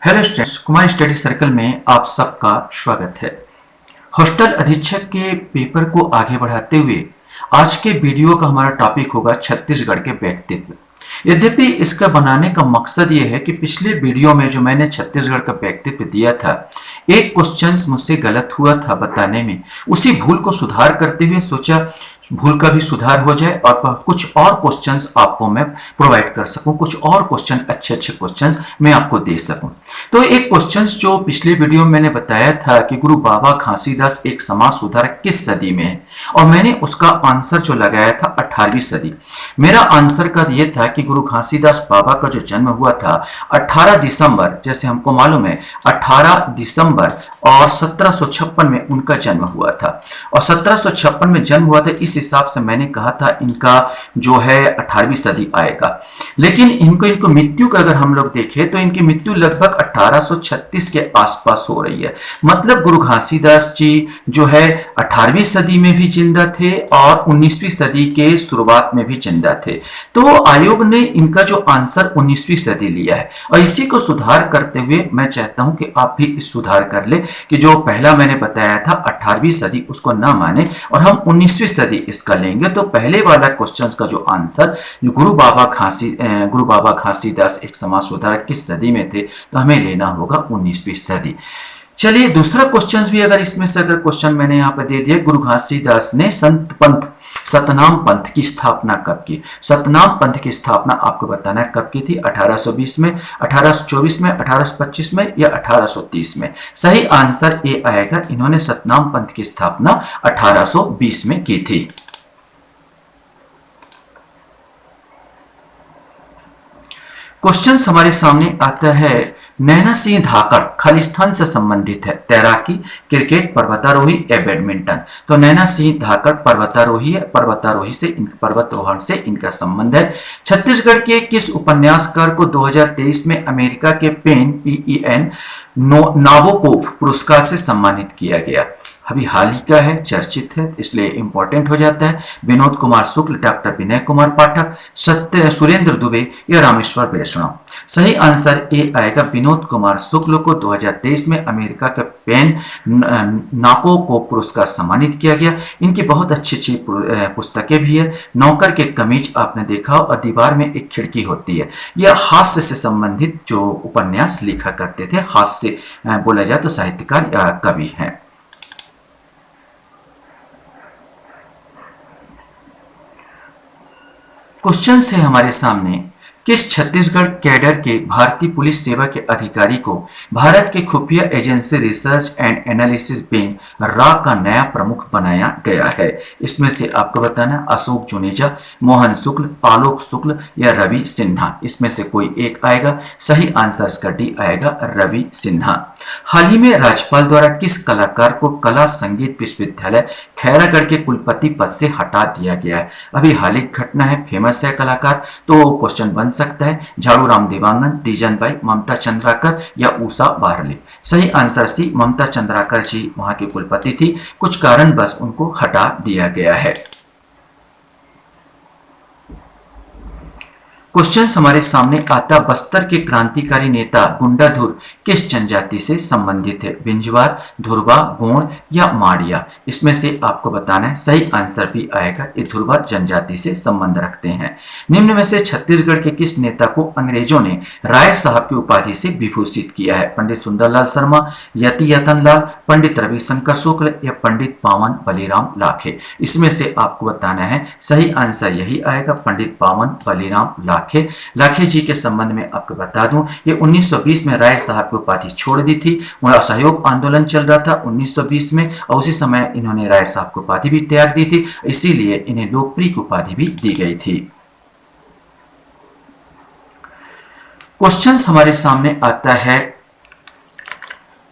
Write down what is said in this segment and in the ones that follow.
Hello students, Kumar study circle में आप सबका स्वागत है। हॉस्टल अधीक्षक के पेपर को आगे बढ़ाते हुए आज के वीडियो का हमारा टॉपिक होगा छत्तीसगढ़ के व्यक्तित्व। यद्यपि इसका बनाने का मकसद ये है कि पिछले वीडियो में जो मैंने छत्तीसगढ़ का व्यक्तित्व दिया था, एक क्वेश्चन मुझसे गलत हुआ था बताने में, उसी भूल को सुधार करते हुए सोचा भूल का भी सुधार हो जाए और कुछ और क्वेश्चंस आपको मैं प्रोवाइड कर सकूं, कुछ और क्वेश्चन अच्छे क्वेश्चंस मैं आपको दे सकूं। तो एक क्वेश्चंस जो पिछले वीडियो में मैंने बताया था कि गुरु बाबा घासीदास एक समाज सुधारक किस सदी में है, और मैंने उसका आंसर जो लगाया था 18वीं सदी। मेरा आंसर का ये था कि गुरु घासीदास बाबा का जो जन्म हुआ था 18 दिसंबर, जैसे हमको मालूम है 18 दिसंबर और 1756 में उनका जन्म हुआ था, और 1756 में जन्म हुआ था। इस हिसाब से मैंने कहा था इनका जो है 18वीं सदी आएगा। लेकिन इनको मृत्यु का अगर हम लोग देखें तो इनकी मृत्यु लगभग 1836 के आसपास हो रही है। मतलब गुरु घासीदास जी जो है 18वीं सदी में भी जिंदा थे और 19वीं सदी के शुरुआत में भी जिंदा थे। तो आयोग ने इनका जो आंसर 19वीं सदी लिया है, और इसी को सुधार करते हुए मैं चाहता हूं कि आप भी इस सुधार कर ले कि जो पहला मैंने बताया था 18वीं सदी उसको ना माने और हम 19वीं सदी इसका लेंगे। तो पहले वाला क्वेश्चन का जो आंसर गुरु बाबा घासीदास एक समाज सुधारक किस सदी में थे, तो हमें लेना होगा 19वीं सदी। चलिए दूसरा क्वेश्चन भी अगर इसमें से अगर क्वेश्चन मैंने यहाँ पर दे दिया, गुरु घासीदास ने सतनाम पंथ की स्थापना कब की? सतनाम पंथ की स्थापना आपको बताना है कब की थी। 1820 में, 1824 में, 1825 में या 1830 में? सही आंसर ए आएगा, इन्होंने सतनाम पंथ की स्थापना 1820 में की थी। क्वेश्चन हमारे सामने आता है, नैना सिंह धाकड़ खालिस्तान से संबंधित है, तैराकी, क्रिकेट, पर्वतारोही या बैडमिंटन? तो नैना सिंह धाकड़ पर्वतारोही है, पर्वतारोहण से इनका संबंध है। छत्तीसगढ़ के किस उपन्यासकार को 2023 में अमेरिका के PEN नाबोकोव पुरस्कार से सम्मानित किया गया? अभी हाल ही का है, चर्चित है, इसलिए इंपॉर्टेंट हो जाता है। विनोद कुमार शुक्ल, डॉक्टर विनय कुमार पाठक, सुरेंद्र दुबे या रामेश्वर वैष्णव? सही आंसर ए आएगा, विनोद कुमार शुक्ल को 2023 में अमेरिका के पेन नाबोकोव पुरस्कार सम्मानित किया गया। इनकी बहुत अच्छी पुस्तकें भी है। नौकर के कमीज आपने देखा, और दीवार में एक खिड़की होती है। यह हास्य से संबंधित जो उपन्यास लिखा करते थे, हास्य बोला जाए तो साहित्यकार या कवि हैं। क्वेश्चन है हमारे सामने, किस छत्तीसगढ़ कैडर के भारतीय पुलिस सेवा के अधिकारी को भारत के खुफिया agency research and analysis wing रा का नया प्रमुख बनाया गया है? इसमें से आपको बताना, अशोक जुनेजा, मोहन शुक्ल, आलोक शुक्ल या रवि सिन्हा? इसमें से कोई एक आएगा। सही आंसर इसका डी आएगा, रवि सिन्हा। हाल ही में राज्यपाल द्वारा किस कलाकार को कला संगीत विश्वविद्यालय खैरागढ़ के कुलपति पद से हटा दिया गया है? अभी हाल ही घटना है, फेमस है कलाकार, तो क्वेश्चन बन सकता है झाड़ू राम देवांगन, तीजन बाई, ममता चंद्राकर या उषा बारले? सही आंसर सी, ममता चंद्राकर जी वहां के कुलपति थी, कुछ कारणवश उनको हटा दिया गया है। क्वेश्चन हमारे सामने आता, बस्तर के क्रांतिकारी नेता गुंडाधुर किस जनजाति से संबंधित है? बिंजवार, धुरवा, गोंड या माड़िया? इसमें से आपको बताना है। सही आंसर भी आएगा, ये धुरवा जनजाति से संबंध रखते हैं। निम्न में से छत्तीसगढ़ के किस नेता को अंग्रेजों ने राय साहब की उपाधि से विभूषित किया है? पंडित सुंदरलाल शर्मा, यति यतन लाल, पंडित रविशंकर शुक्ल या पंडित पावन बलिराम लाखे? इसमें से आपको बताना है। सही आंसर यही आएगा, पंडित पावन बलिराम लाखे। लाखे जी के संबंध में आपको बता दूं, ये 1920 में राय साहब की उपाधि छोड़ दी थी। उनका असहयोग आंदोलन चल रहा था 1920 में, और उसी समय इन्होंने राय साहब की उपाधि भी त्याग दी थी, इसीलिए इन्हें लोकप्रिय की उपाधि भी दी गई थी। क्वेश्चन हमारे सामने आता है,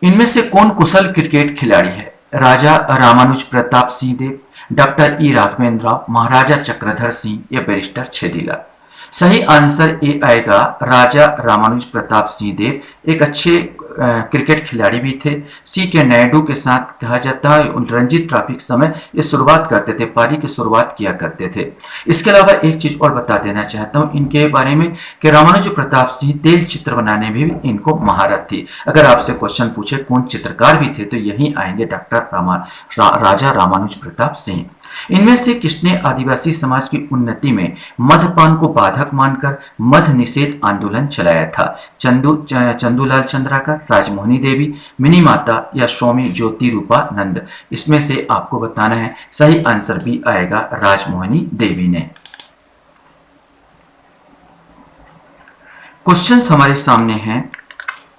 इनमें से कौन कुशल क्रिकेट खिलाड़ी है? राजा रामानुज प्रताप सिंह देव, डॉक्टर ई राघवेंद्र राव, महाराजा चक्रधर सिंह या बैरिस्टर छेदीलाल? सही आंसर ए आएगा, राजा रामानुज प्रताप सिंह देव एक अच्छे क्रिकेट खिलाड़ी भी थे। सी के नायडू के साथ कहा जाता है रणजी ट्रॉफी के समय ये शुरुआत करते थे, पारी की शुरुआत किया करते थे। इसके अलावा एक चीज और बता देना चाहता हूं इनके बारे में कि रामानुज प्रताप सिंह तेल चित्र बनाने में भी इनको महारत थी। अगर आपसे क्वेश्चन पूछे कौन चित्रकार भी थे तो यही आएंगे राजा रामानुज प्रताप सिंह। इनमें से किसने आदिवासी समाज की उन्नति में मद्यपान को बाधक मानकर मद्य निषेध आंदोलन चलाया था? चंदूलाल चंद्राकर, राजमोहनी देवी, मिनी माता या स्वामी ज्योति रूपानंद? इसमें से आपको बताना है। सही आंसर भी आएगा राजमोहनी देवी ने। क्वेश्चन हमारे सामने हैं,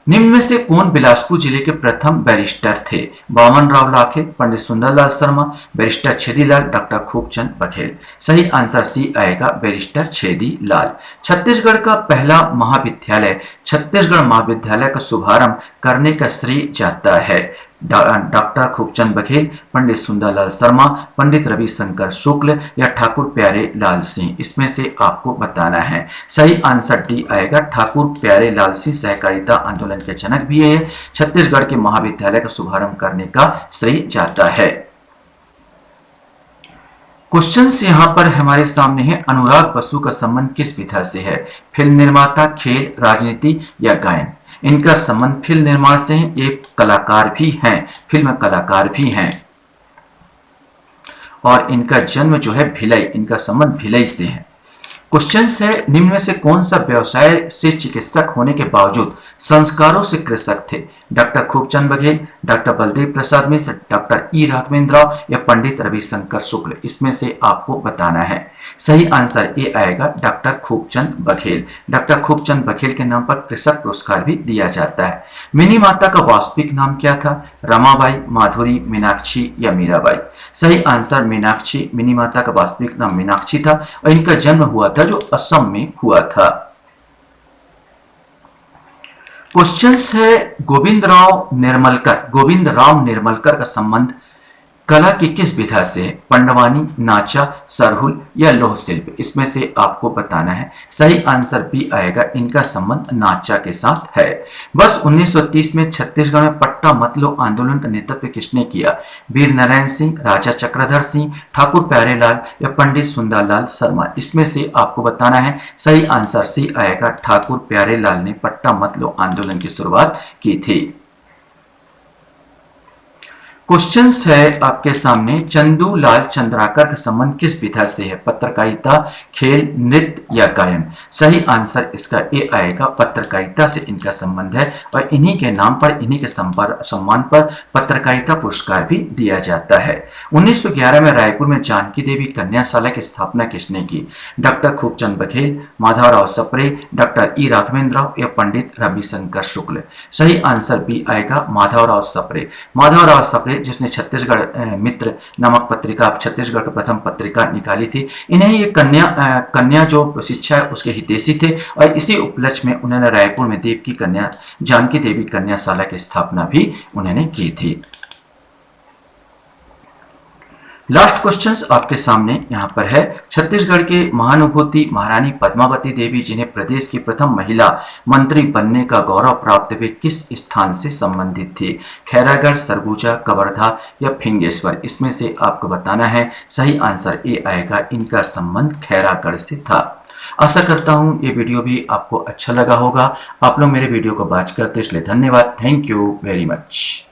निम्न में से कौन बिलासपुर जिले के प्रथम बैरिस्टर थे? बामन राव लाखे, पंडित सुंदरलाल शर्मा, बैरिस्टर छेदीलाल, डॉक्टर खूबचंद बघेल? सही आंसर सी आएगा बैरिस्टर छेदीलाल। छत्तीसगढ़ का पहला महाविद्यालय छत्तीसगढ़ महाविद्यालय का शुभारंभ करने का श्रेय जाता है डॉक्टर खूबचंद बघेल, पंडित सुंदरलाल शर्मा, पंडित रविशंकर शुक्ल या ठाकुर प्यारे लाल सिंह? इसमें से आपको बताना है। सही आंसर डी आएगा ठाकुर प्यारे लाल सिंह सहकारिता आंदोलन के जनक भी है। छत्तीसगढ़ के महाविद्यालय का शुभारंभ करने का श्रेय जाता है। क्वेश्चन यहां पर हमारे सामने है, अनुराग बसु का संबंध किस विधा से है? फिल्म निर्माता, खेल, राजनीति या गायन? इनका संबंध फिल्म निर्माण से है। ये कलाकार भी हैं, फिल्म कलाकार भी हैं और इनका जन्म जो है भिलाई, इनका संबंध भिलाई से है। क्वेश्चन है, निम्न में से कौन सा व्यवसाय से चिकित्सक होने के बावजूद संस्कारों से कृषक थे? Doctor Khubchand Baghel, doctor Baldev Prasad Mishra, doctor ई राघवेंद्र राव या पंडित रविशंकर शुक्ल? इसमें से आपको बताना है। सही आंसर ए आएगा डॉक्टर खूबचंद बघेल। डॉक्टर खूबचंद बघेल के नाम पर कृषक पुरस्कार भी दिया जाता है। मिनी माता का वास्तविक नाम क्या था? रमाबाई, माधुरी, मीनाक्षी या मीराबाई? सही आंसर मीनाक्षी। मिनी माता का वास्तविक नाम मीनाक्षी था और इनका जन्म हुआ था जो असम में हुआ था। क्वेश्चन है, गोविंद राव निर्मलकर का संबंध कला की किस विधा से है? पंडवानी, नाचा, सरहुल या लौह शिल्प? इसमें से आपको बताना है। सही आंसर बी आएगा, इनका संबंध नाचा के साथ है। बस 1930 में छत्तीसगढ़ में पट्टा मत लो आंदोलन का नेतृत्व किसने किया? वीर नारायण सिंह, राजा चक्रधर सिंह, ठाकुर प्यारेलाल या पंडित सुंदरलाल शर्मा? इसमें से आपको बताना है। सही आंसर सी आएगा, ठाकुर प्यारेलाल ने पट्टा मत लो आंदोलन की शुरुआत की थी। क्वेश्चन है आपके सामने, चंदूलाल चंद्राकर का संबंध किस विधा से है? पत्रकारिता, खेल, नृत्य या गायन? सही आंसर इसका ए आएगा, पत्रकारिता से इनका संबंध है और इन्हीं के नाम पर, इन्हीं के सम्मान पर पत्रकारिता पुरस्कार भी दिया जाता है। 1911 में रायपुर में जानकी देवी कन्याशाला की स्थापना किसने की? डॉक्टर खूबचंद बघेल, माधवराव सप्रे, डॉक्टर ई राघवेंद्र राव या पंडित रविशंकर शुक्ल? सही आंसर बी आएगा, माधवराव सप्रे। माधवराव सप्रे जिसने छत्तीसगढ़ मित्र नामक पत्रिका, छत्तीसगढ़ की प्रथम पत्रिका निकाली थी। इन्हें ये कन्या जो शिक्षा है उसके हितैषी थे और इसी उपलक्ष्य में उन्होंने रायपुर में देव की कन्या जानकी देवी कन्याशाला की स्थापना भी उन्होंने की थी। लास्ट क्वेश्चंस आपके सामने यहाँ पर है, छत्तीसगढ़ के महानुभूति महारानी पद्मावती देवी जिन्हें प्रदेश की प्रथम महिला मंत्री बनने का गौरव प्राप्त हुए किस स्थान से संबंधित थी? खैरागढ़, सरगुजा, कवर्धा या फिंगेश्वर? इसमें से आपको बताना है। सही आंसर ए आएगा, इनका संबंध खैरागढ़ से था। आशा करता हूँ ये वीडियो भी आपको अच्छा लगा होगा। आप लोग मेरे वीडियो को वॉच करते इसलिए धन्यवाद। Thank you very much.